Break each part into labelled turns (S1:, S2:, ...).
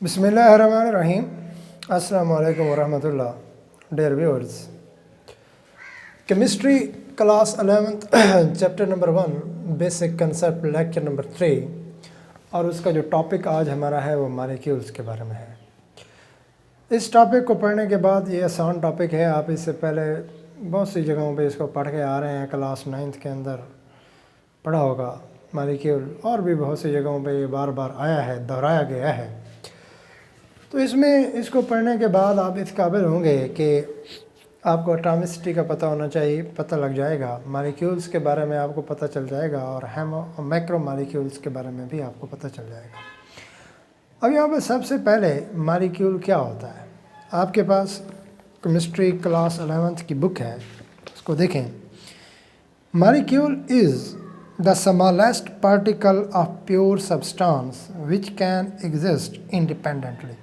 S1: बिस्मिल्लाहिर्रहमानिर्रहीम। अस्सलाम वालेकुम वरहमतुल्लाह। Dear viewers, chemistry class 11th chapter number 1 basic concept lecture number 3 और उसका जो टॉपिक आज हमारा है वो मॉलिक्यूल्स के बारे में है। इस टॉपिक को पढ़ने के बाद ये आसान टॉपिक है, आप इससे पहले बहुत सी जगहों पे इसको पढ़ के आ रहे हैं। क्लास 9th के अंदर पढ़ा होगा मॉलिक्यूल, और भी बहुत सी जगहों पे ये बार बार आया है, दोहराया गया है। तो इसमें इसको पढ़ने के बाद आप इस काबिल होंगे कि आपको एटॉमिसिटी का पता होना चाहिए, पता लग जाएगा, मॉलिक्यूल्स के बारे में आपको पता चल जाएगा और मैक्रो मॉलिक्यूल्स के बारे में भी आपको पता चल जाएगा। अब यहाँ पर सबसे पहले मॉलिक्यूल क्या होता है, आपके पास केमिस्ट्री क्लास 11th की बुक है, उसको देखें। Molecule is the smallest particle of pure substance which can exist independently।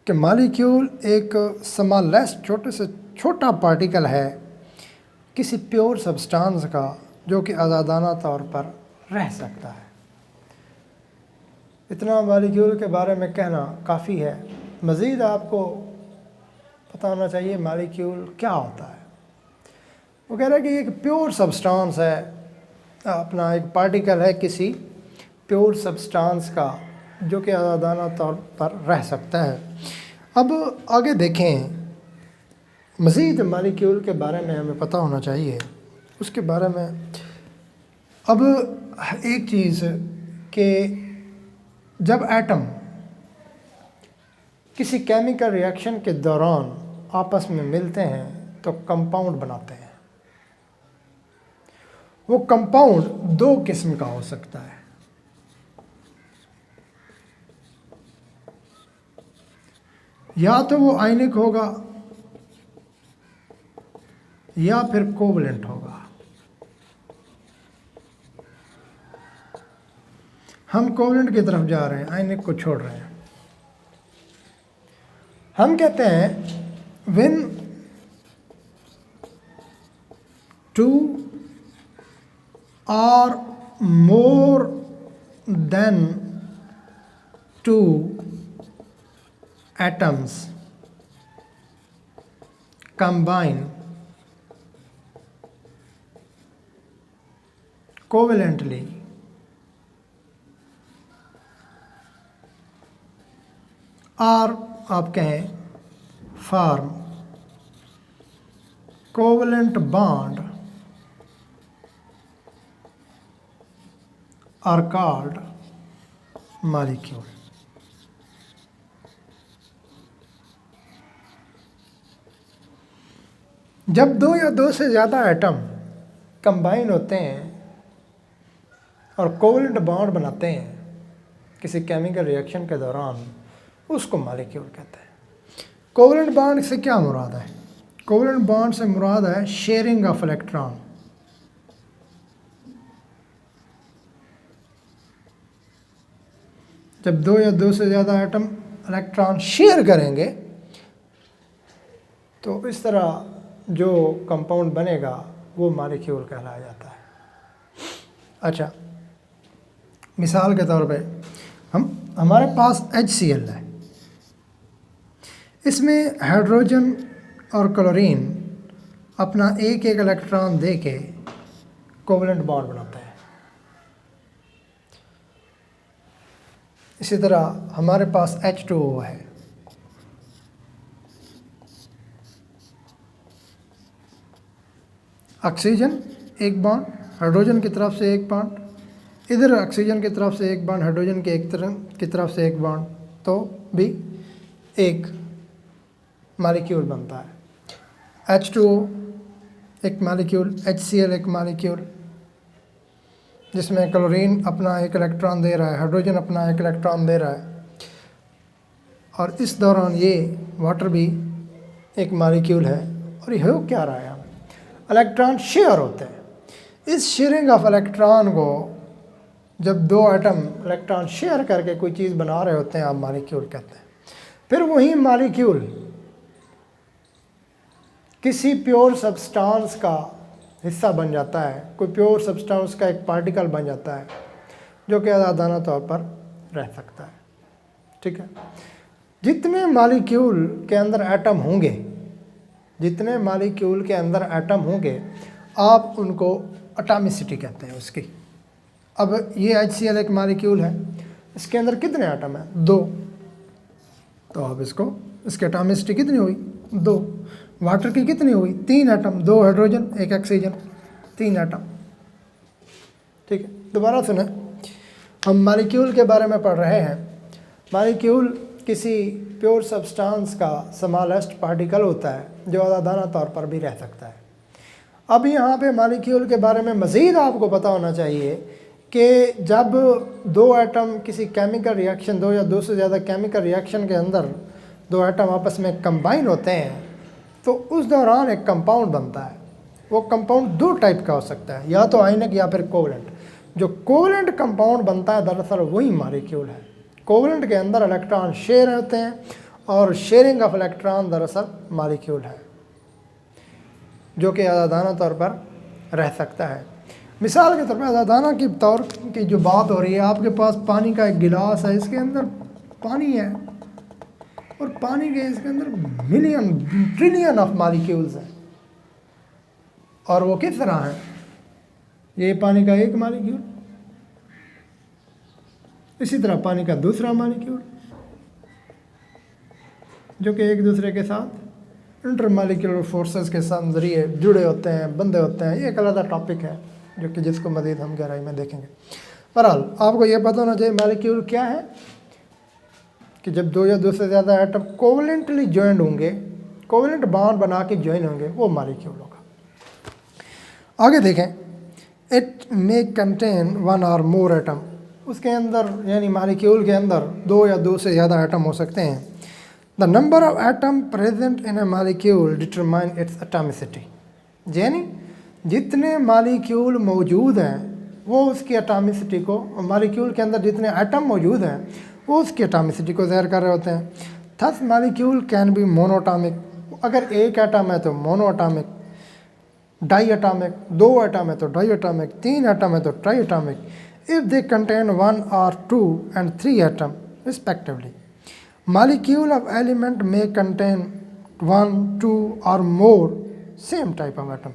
S1: कि मॉलिक्यूल एक स्मॉलेस्ट, छोटे से छोटा पार्टिकल है किसी प्योर सब्सटेंस का जो कि आज़ादाना तौर पर रह सकता है। इतना मॉलिक्यूल के बारे में कहना काफ़ी है। मज़ीद आपको पता होना चाहिए मॉलिक्यूल क्या होता है। वो कह रहा है कि एक प्योर सब्सटेंस है, अपना एक पार्टिकल है किसी प्योर सब्सटेंस का जो कि आज़ादाना तौर पर रह सकता है। अब आगे देखें, मज़ीद मॉलिक्यूल के बारे में हमें पता होना चाहिए उसके बारे में। अब एक चीज़ कि जब एटम किसी केमिकल रिएक्शन के दौरान आपस में मिलते हैं तो कंपाउंड बनाते हैं। वो कंपाउंड दो किस्म का हो सकता है। या तो वो आयनिक होगा या फिर कोवलेंट होगा। हम कोवलेंट की तरफ जा रहे हैं, आयनिक को छोड़ रहे हैं। हम कहते हैं when two or more than two atoms combine covalently और आप कहें form covalent bond are called molecule। जब दो या दो से ज़्यादा एटम कंबाइन होते हैं और कोवलेंट बॉन्ड बनाते हैं किसी केमिकल रिएक्शन के दौरान, उसको मॉलिक्यूल कहते हैं। कोवलेंट बॉन्ड से क्या मुराद है? कोवलेंट बॉन्ड से मुराद है शेयरिंग ऑफ इलेक्ट्रॉन। जब दो या दो से ज़्यादा एटम इलेक्ट्रॉन शेयर करेंगे तो इस तरह जो कंपाउंड बनेगा वो मॉलिक्यूल कहलाया जाता है। अच्छा, मिसाल के तौर पे हमारे पास HCl है, इसमें हाइड्रोजन और क्लोरीन अपना एक एक इलेक्ट्रॉन दे के कोवलेंट बॉन्ड बनाते हैं। इसी तरह हमारे पास H2O है, ऑक्सीजन एक बॉन्ड, हाइड्रोजन की तरफ से एक बॉन्ड, इधर ऑक्सीजन की तरफ से एक बॉन्ड, हाइड्रोजन की तरफ से एक बॉन्ड, तो भी एक मॉलिक्यूल बनता है। H2O एक मॉलिक्यूल, HCl एक मॉलिक्यूल जिसमें क्लोरीन अपना एक इलेक्ट्रॉन दे रहा है, हाइड्रोजन अपना एक इलेक्ट्रॉन दे रहा है, और इस दौरान ये वाटर भी एक मॉलिक्यूल है। और ये हो क्या रहा है, इलेक्ट्रॉन शेयर होते हैं। इस शेयरिंग ऑफ इलेक्ट्रॉन को जब दो एटम इलेक्ट्रॉन शेयर करके कोई चीज़ बना रहे होते हैं, आप मॉलिक्यूल कहते हैं। फिर वही मॉलिक्यूल किसी प्योर सब्सटेंस का हिस्सा बन जाता है, कोई प्योर सब्सटेंस का एक पार्टिकल बन जाता है जो कि आज़ादाना तौर पर रह सकता है। ठीक है। जितने मॉलिक्यूल के अंदर एटम होंगे, जितने मॉलिक्यूल के अंदर एटम होंगे आप उनको एटॉमिसिटी कहते हैं उसकी। अब ये HCl एक मॉलिक्यूल है, इसके अंदर कितने एटम हैं? 2। तो अब इसकी एटॉमिसिटी कितनी हुई? 2। वाटर की कितनी हुई? 3 एटम, 2 हाइड्रोजन 1 ऑक्सीजन, 3 एटम। ठीक है, दोबारा सुने, हम मॉलिक्यूल के बारे में पढ़ रहे हैं। मॉलिक्यूल किसी प्योर सब्सटेंस का स्मॉलेस्ट पार्टिकल होता है जो आज़ादाना तौर पर भी रह सकता है। अब यहाँ पे मॉलिक्यूल के बारे में मज़ीद आपको पता होना चाहिए कि जब 2 एटम किसी केमिकल रिएक्शन, 2 या 2 से ज़्यादा केमिकल रिएक्शन के अंदर 2 एटम आपस में कंबाइन होते हैं तो उस दौरान एक कंपाउंड बनता है। वो कंपाउंड 2 टाइप का हो सकता है, या तो आयनिक या फिर कोवलेंट। जो कोवलेंट कंपाउंड बनता है दरअसल वही मॉलिक्यूल है। कोवलेंट के अंदर इलेक्ट्रॉन शेयर होते हैं और शेयरिंग ऑफ इलेक्ट्रॉन दरअसल मॉलिक्यूल है जो कि आज़ादाना तौर पर रह सकता है। मिसाल के तौर पर आज़ादाना की तौर की जो बात हो रही है, आपके पास पानी का एक गिलास है, इसके अंदर पानी है और पानी के इसके अंदर मिलियन ट्रिलियन ऑफ मॉलिक्यूल्स हैं। और वो किस तरह है? ये पानी का एक मॉलिक्यूल, इसी तरह पानी का दूसरा मॉलिक्यूल, जो कि एक दूसरे के साथ इंटरमॉलिक्यूलर फोर्सेस के साथ जरिए जुड़े होते हैं, बंधे होते हैं। ये एक अलग टॉपिक है जो कि जिसको मज़ीद हम गहराई में देखेंगे। बहरहाल आपको ये पता होना चाहिए मॉलिक्यूल क्या है, कि जब 2 या 2 से ज़्यादा एटम कोवलेंटली ज्वाइंट होंगे, कोवलेंट बॉन्ड बना के ज्वाइन होंगे, वो मॉलिक्यूल होगा। आगे देखें, इट मे कंटेन 1 और मोर एटम। उसके अंदर यानी मॉलिक्यूल के अंदर 2 या 2 से ज़्यादा एटम हो सकते हैं। The number of atom present in A molecule determine its atomicity. यानी जितने मॉलिक्यूल मौजूद हैं वो उसकी एटॉमिसिटी को, मॉलिक्यूल के अंदर जितने एटम मौजूद हैं वो उसकी एटॉमिसिटी को ज़ाहिर कर रहे होते हैं। Thus molecule can be monoatomic. अगर एक एटम है तो मोनोटॉमिक, डाई एटॉमिक, 2 एटम है तो डाई एटॉमिक, 3 एटम है तो try atomic, if they contain 1 और 2 and 3 atom respectively. Molecule of element में कंटेन 1, 2 और मोर सेम टाइप ऑफ एटम।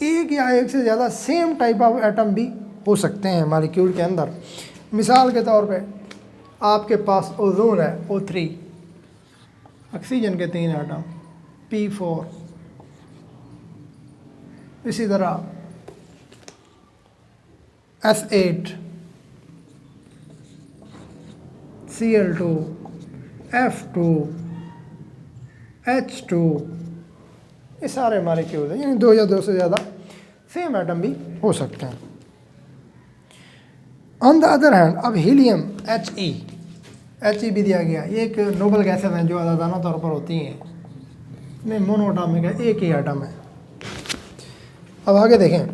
S1: एक या एक से ज़्यादा सेम टाइप ऑफ एटम भी हो सकते हैं मॉलिक्यूल के अंदर। मिसाल के तौर पे आपके पास ओजोन है, O3, ऑक्सीजन के 3 एटम, P4, इसी तरह S8, Cl2, F2, H2, ये सारे मॉलिक्यूल हैं, यानी 2 या 2 से ज़्यादा सेम एटम भी हो सकते हैं। ऑन द अदर हैंड, अब हीलियम He भी दिया गया। ये एक नोबल गैसेस हैं जो आज़ादाना तौर पर होती हैं, इसमें मोनोएटॉमिक है, एक ही एटम है। अब आगे देखें,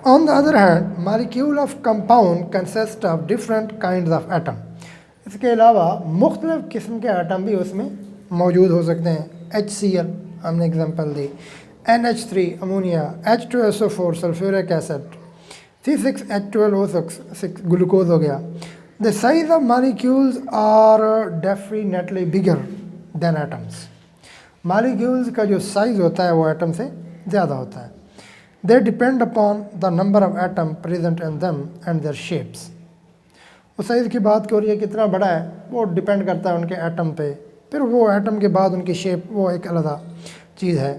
S1: on the other hand molecule of compound consist of different kinds of atom. इसके अलावा मुख्तलिफ किस्म के एटम भी उसमें मौजूद हो सकते हैं। HCl हमने एग्जांपल दी, NH3 ammonia, H2SO4 sulphuric acid, C6H12O6 glucose हो गया। The size of molecules are definitely bigger than atoms. Molecules का जो साइज़ होता है वो एटम से ज़्यादा होता है। They depend upon the number of atom present in them and their shapes. उस साइज़ की बात हो रही है, कितना बड़ा है वो डिपेंड करता है उनके एटम पे, फिर वो एटम के बाद उनकी शेप वो एक अलग चीज़ है।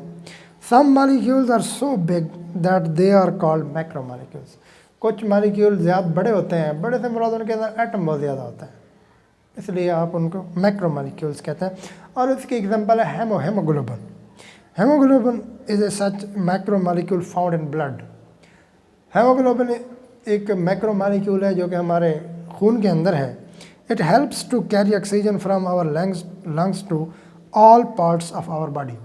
S1: Some molecules are so big that they are called macromolecules. कुछ मॉलिक्यूल ज़्यादा बड़े होते हैं, बड़े से मुराद उनके अंदर एटम बहुत ज़्यादा होता है, इसलिए आप उनको मैक्रो मॉलिक्यूल्स कहते हैं। और उसकी एग्जांपल है haemoglobin. Haemoglobin is a such macro molecule found in blood. Haemoglobin एक मैक्रो मॉलिक्यूल है जो कि हमारे खून के अंदर है। It helps to carry oxygen from our lungs to all parts of our body.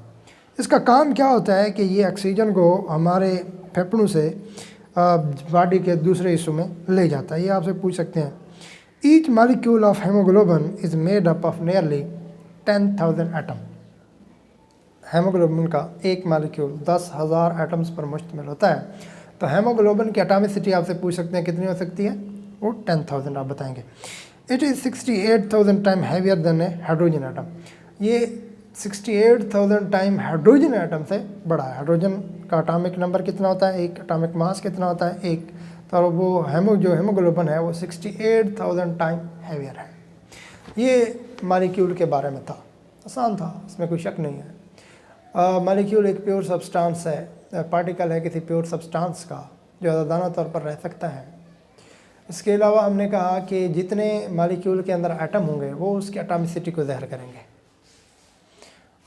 S1: इसका काम क्या होता है कि ये ऑक्सीजन को हमारे फेफड़ों से बॉडी के दूसरे हिस्सों में ले जाता है। ये आपसे पूछ सकते हैं। Each molecule of haemoglobin is made up of nearly 10,000 atom. Haemoglobin का एक मॉलिक्यूल 10,000 एटम्स पर मुश्तमिल होता है। तो हेमोग्लोबिन की एटॉमिसिटी आपसे पूछ सकते हैं कितनी हो सकती है, वो 10,000 आप बताएंगे। It is 68,000 time heavier than A hydrogen atom. ये 68,000 टाइम हाइड्रोजन एटम से बड़ा है। हाइड्रोजन का एटॉमिक नंबर कितना होता है, एक एटॉमिक मास कितना होता है, एक। तो वो जो हेमोग्लोबिन है वो 68,000 टाइम हैवियर है। ये मॉलिक्यूल के बारे में था, आसान था, इसमें कोई शक नहीं है। मॉलिक्यूल एक प्योर सब्सटेंस है, पार्टिकल है किसी प्योर सब्सटेंस का जो आज़ादाना तौर पर रह सकता है। इसके अलावा हमने कहा कि जितने मॉलिक्यूल के अंदर एटम होंगे वो उसकी एटॉमिसिटी को ज़ाहिर करेंगे,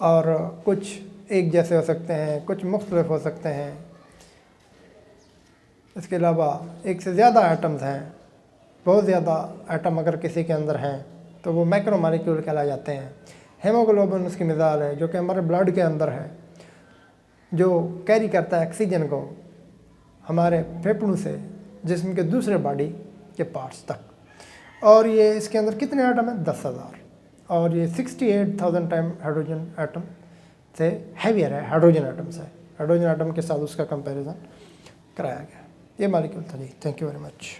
S1: और कुछ एक जैसे हो सकते हैं, कुछ मुख्तलिफ हो सकते हैं। इसके अलावा एक से ज़्यादा एटम्स हैं, बहुत ज़्यादा एटम अगर किसी के अंदर हैं तो वो मैक्रो मॉलिक्यूल कहला जाते हैं। हेमोग्लोबिन उसकी मिसाल है, जो कि हमारे ब्लड के अंदर है, जो कैरी करता है ऑक्सीजन को हमारे फेफड़ों से जिस्म के दूसरे बॉडी के पार्ट्स तक। और ये इसके अंदर कितने एटम हैं, 10,000, और ये 68,000 टाइम हाइड्रोजन एटम से हैवियर है, हाइड्रोजन एटम से। हाइड्रोजन एटम के साथ उसका कंपैरिजन कराया गया। ये मॉलिक्यूल था जी। Thank you very much.